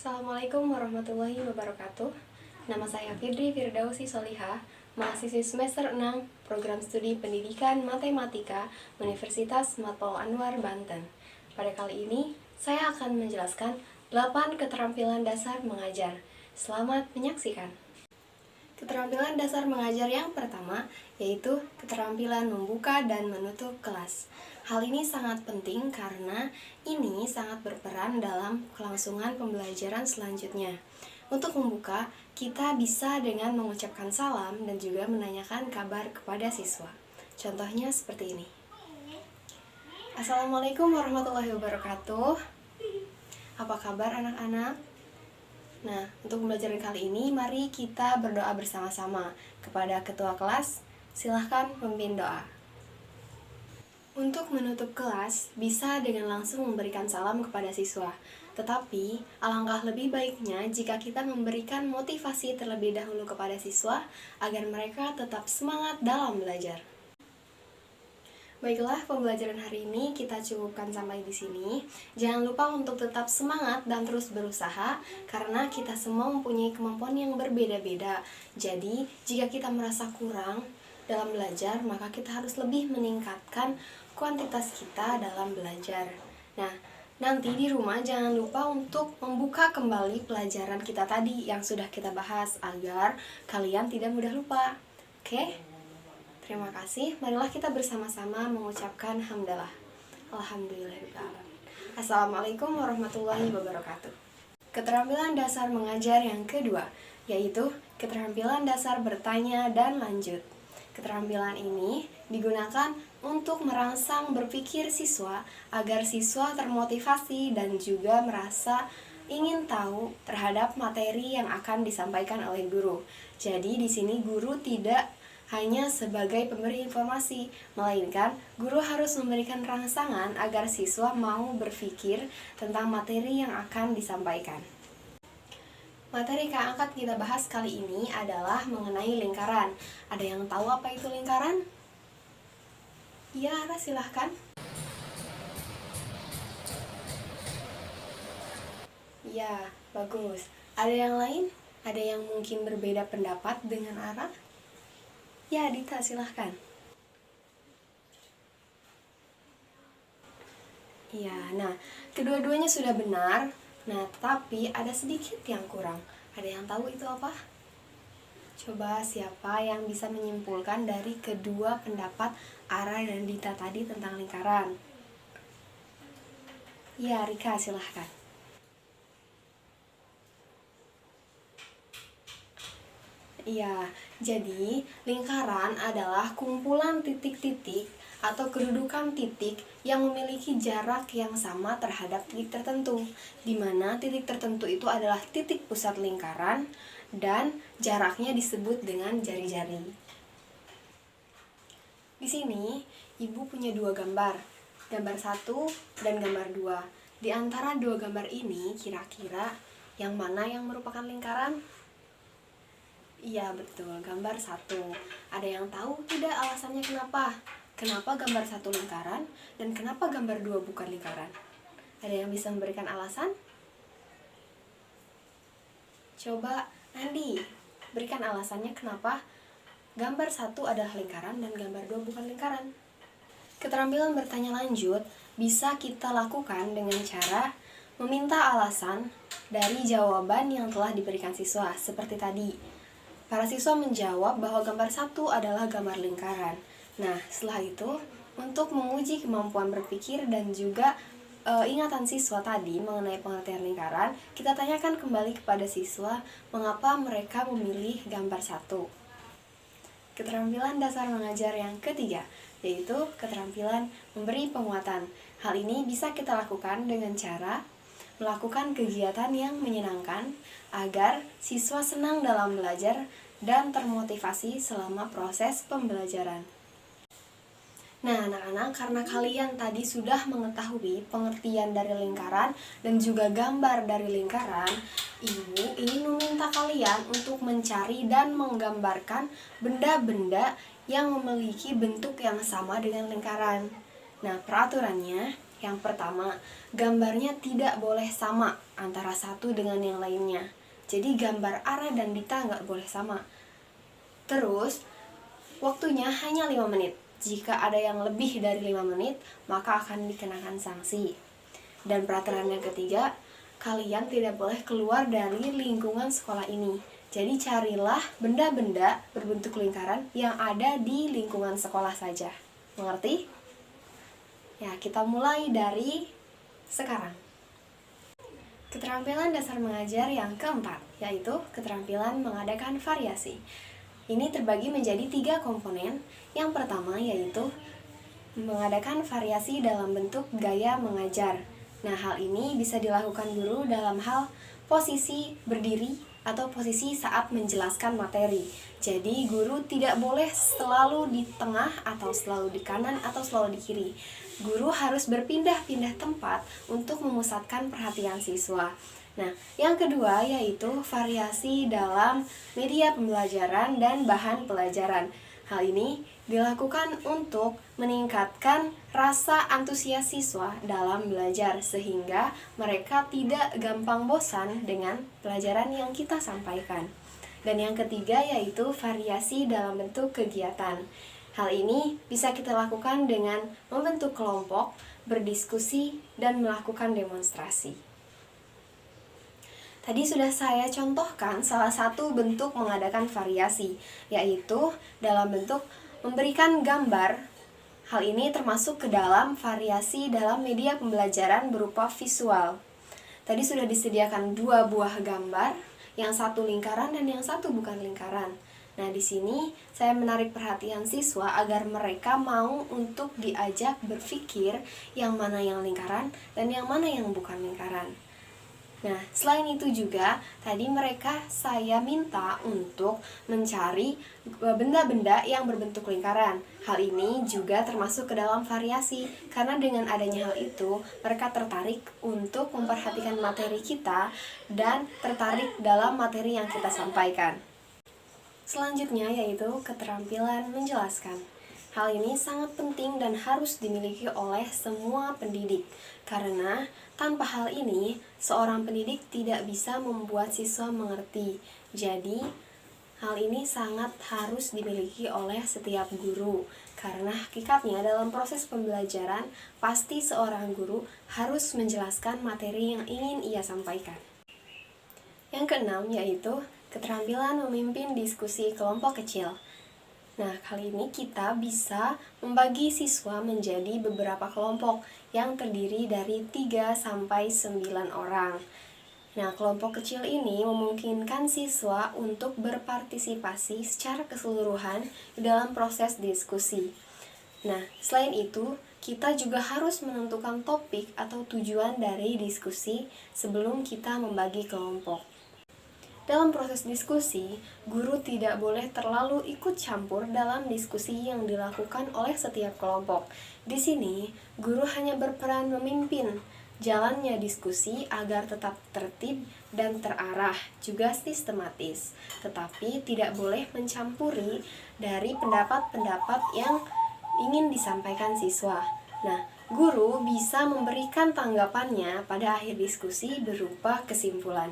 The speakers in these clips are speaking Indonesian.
Assalamualaikum warahmatullahi wabarakatuh. Nama saya Fidri Firdausi Solihah, mahasiswi semester 6 Program Studi Pendidikan Matematika Universitas Matoul Anwar, Banten. Pada kali ini, saya akan menjelaskan 8 keterampilan dasar mengajar. Selamat menyaksikan. Keterampilan dasar mengajar yang pertama yaitu keterampilan membuka dan menutup kelas. Hal ini sangat penting karena ini sangat berperan dalam kelangsungan pembelajaran selanjutnya. Untuk membuka, kita bisa dengan mengucapkan salam dan juga menanyakan kabar kepada siswa. Contohnya seperti ini. Assalamualaikum warahmatullahi wabarakatuh. Apa kabar anak-anak? Nah, untuk pembelajaran kali ini, mari kita berdoa bersama-sama kepada ketua kelas. Silahkan memimpin doa. Untuk menutup kelas, bisa dengan langsung memberikan salam kepada siswa. Tetapi, alangkah lebih baiknya jika kita memberikan motivasi terlebih dahulu kepada siswa agar mereka tetap semangat dalam belajar. Baiklah, pembelajaran hari ini kita cukupkan sampai di sini. Jangan lupa untuk tetap semangat dan terus berusaha, karena kita semua mempunyai kemampuan yang berbeda-beda. Jadi, jika kita merasa kurang dalam belajar, maka kita harus lebih meningkatkan kuantitas kita dalam belajar. Nah, nanti di rumah jangan lupa untuk membuka kembali pelajaran kita tadi yang sudah kita bahas, agar kalian tidak mudah lupa. Oke? Terima kasih. Marilah kita bersama-sama mengucapkan hamdalah. Alhamdulillahirrahmanirrahim. Assalamualaikum warahmatullahi wabarakatuh. Keterampilan dasar mengajar yang kedua, yaitu keterampilan dasar bertanya dan lanjut. Keterampilan ini digunakan untuk merangsang berpikir siswa agar siswa termotivasi dan juga merasa ingin tahu terhadap materi yang akan disampaikan oleh guru. Jadi di sini guru tidak hanya sebagai pemberi informasi, melainkan guru harus memberikan rangsangan agar siswa mau berpikir tentang materi yang akan disampaikan. Materi yang akan kita bahas kali ini adalah mengenai lingkaran. Ada yang tahu apa itu lingkaran? Ya, silahkan. Ya, bagus. Ada yang lain? Ada yang mungkin berbeda pendapat dengan Ara? Ya, Dita, silahkan. Ya, nah, kedua-duanya sudah benar. Nah, tapi ada sedikit yang kurang. Ada yang tahu itu apa? Coba siapa yang bisa menyimpulkan dari kedua pendapat Ara dan Dita tadi tentang lingkaran? Ya, Rika, silahkan. Iya, jadi lingkaran adalah kumpulan titik-titik atau kedudukan titik yang memiliki jarak yang sama terhadap titik tertentu, di mana titik tertentu itu adalah titik pusat lingkaran dan jaraknya disebut dengan jari-jari. Di sini, Ibu punya dua gambar 1 dan gambar 2. Di antara dua gambar ini, kira-kira yang mana yang merupakan lingkaran? Iya, betul, gambar 1. Ada yang tahu tidak alasannya kenapa? Kenapa gambar 1 lingkaran dan kenapa gambar 2 bukan lingkaran? Ada yang bisa memberikan alasan? Coba Andi, berikan alasannya kenapa gambar 1 adalah lingkaran dan gambar 2 bukan lingkaran. Keterampilan bertanya lanjut bisa kita lakukan dengan cara meminta alasan dari jawaban yang telah diberikan siswa, seperti tadi. Para siswa menjawab bahwa gambar 1 adalah gambar lingkaran. Nah, setelah itu, untuk menguji kemampuan berpikir dan juga ingatan siswa tadi mengenai pengertian lingkaran, kita tanyakan kembali kepada siswa mengapa mereka memilih gambar 1. Keterampilan dasar mengajar yang ketiga, yaitu keterampilan memberi penguatan. Hal ini bisa kita lakukan dengan cara melakukan kegiatan yang menyenangkan agar siswa senang dalam belajar dan termotivasi selama proses pembelajaran. Nah, anak-anak, karena kalian tadi sudah mengetahui pengertian dari lingkaran dan juga gambar dari lingkaran, Ibu ingin meminta kalian untuk mencari dan menggambarkan benda-benda yang memiliki bentuk yang sama dengan lingkaran. Nah, peraturannya, Yang pertama, gambarnya tidak boleh sama antara satu dengan yang lainnya. Jadi gambar Ara dan Dita nggak boleh sama. Terus, waktunya hanya 5 menit. Jika ada yang lebih dari 5 menit, maka akan dikenakan sanksi. Dan peraturan yang ketiga, kalian tidak boleh keluar dari lingkungan sekolah ini. Jadi carilah benda-benda berbentuk lingkaran yang ada di lingkungan sekolah saja. Mengerti? Ya, kita mulai dari sekarang. Keterampilan dasar mengajar yang keempat, yaitu keterampilan mengadakan variasi. Ini terbagi menjadi 3 komponen. Yang pertama yaitu mengadakan variasi dalam bentuk gaya mengajar. Nah, hal ini bisa dilakukan guru dalam hal posisi berdiri atau posisi saat menjelaskan materi. Jadi, guru tidak boleh selalu di tengah atau selalu di kanan atau selalu di kiri. Guru harus berpindah-pindah tempat untuk memusatkan perhatian siswa. Nah, yang kedua yaitu variasi dalam media pembelajaran dan bahan pelajaran. Hal ini dilakukan untuk meningkatkan rasa antusias siswa dalam belajar sehingga mereka tidak gampang bosan dengan pelajaran yang kita sampaikan. Dan yang ketiga yaitu variasi dalam bentuk kegiatan. Hal ini bisa kita lakukan dengan membentuk kelompok, berdiskusi, dan melakukan demonstrasi. Tadi sudah saya contohkan salah satu bentuk mengadakan variasi, yaitu dalam bentuk memberikan gambar. Hal ini termasuk ke dalam variasi dalam media pembelajaran berupa visual. Tadi sudah disediakan 2 buah gambar, yang satu lingkaran dan yang satu bukan lingkaran. Nah, di sini saya menarik perhatian siswa agar mereka mau untuk diajak berpikir yang mana yang lingkaran dan yang mana yang bukan lingkaran. Nah, selain itu juga, tadi saya minta untuk mencari benda-benda yang berbentuk lingkaran. Hal ini juga termasuk ke dalam variasi, karena dengan adanya hal itu, mereka tertarik untuk memperhatikan materi kita dan tertarik dalam materi yang kita sampaikan. Selanjutnya yaitu keterampilan menjelaskan. Hal ini sangat penting dan harus dimiliki oleh semua pendidik, karena tanpa hal ini, seorang pendidik tidak bisa membuat siswa mengerti. Jadi, hal ini sangat harus dimiliki oleh setiap guru, karena hakikatnya dalam proses pembelajaran, pasti seorang guru harus menjelaskan materi yang ingin ia sampaikan. Yang keenam yaitu keterampilan memimpin diskusi kelompok kecil. Nah, kali ini kita bisa membagi siswa menjadi beberapa kelompok yang terdiri dari 3-9 orang. Nah, kelompok kecil ini memungkinkan siswa untuk berpartisipasi secara keseluruhan di dalam proses diskusi. Nah, selain itu, kita juga harus menentukan topik atau tujuan dari diskusi sebelum kita membagi kelompok. Dalam proses diskusi, guru tidak boleh terlalu ikut campur dalam diskusi yang dilakukan oleh setiap kelompok. Di sini, guru hanya berperan memimpin jalannya diskusi agar tetap tertib dan terarah, juga sistematis. Tetapi tidak boleh mencampuri dari pendapat-pendapat yang ingin disampaikan siswa. Nah, guru bisa memberikan tanggapannya pada akhir diskusi berupa kesimpulan.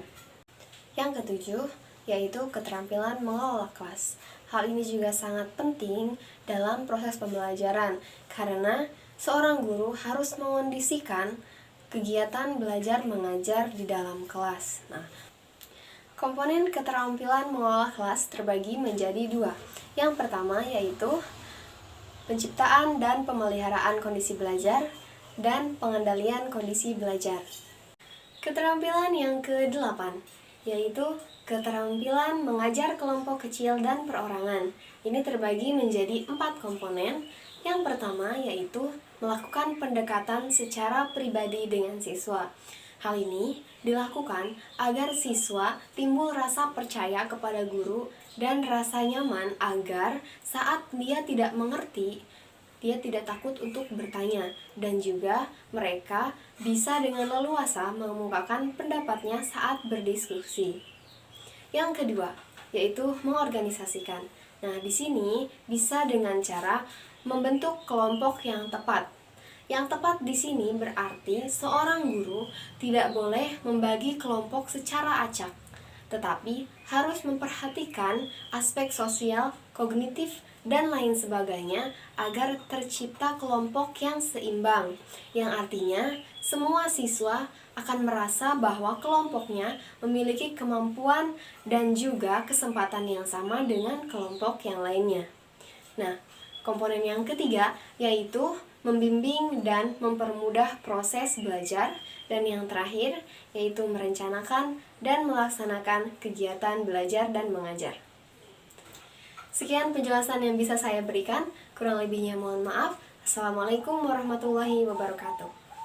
Yang ketujuh, yaitu keterampilan mengelola kelas. Hal ini juga sangat penting dalam proses pembelajaran, karena seorang guru harus mengondisikan kegiatan belajar mengajar di dalam kelas. Nah, komponen keterampilan mengelola kelas terbagi menjadi 2. Yang pertama yaitu penciptaan dan pemeliharaan kondisi belajar dan pengendalian kondisi belajar. Keterampilan yang ke-8 yaitu keterampilan mengajar kelompok kecil dan perorangan. Ini terbagi menjadi 4 komponen. Yang pertama yaitu melakukan pendekatan secara pribadi dengan siswa. Hal ini dilakukan agar siswa timbul rasa percaya kepada guru dan rasa nyaman agar saat dia tidak mengerti, dia tidak takut untuk bertanya, dan juga mereka bisa dengan leluasa mengemukakan pendapatnya saat berdiskusi. Yang kedua, yaitu mengorganisasikan. Nah, di sini bisa dengan cara membentuk kelompok yang tepat. Yang tepat di sini berarti seorang guru tidak boleh membagi kelompok secara acak, tetapi harus memperhatikan aspek sosial, kognitif, dan lain sebagainya agar tercipta kelompok yang seimbang, yang artinya semua siswa akan merasa bahwa kelompoknya memiliki kemampuan dan juga kesempatan yang sama dengan kelompok yang lainnya. Nah, komponen yang ketiga yaitu membimbing dan mempermudah proses belajar, dan yang terakhir yaitu merencanakan dan melaksanakan kegiatan belajar dan mengajar. Sekian penjelasan yang bisa saya berikan, kurang lebihnya mohon maaf. Assalamualaikum warahmatullahi wabarakatuh.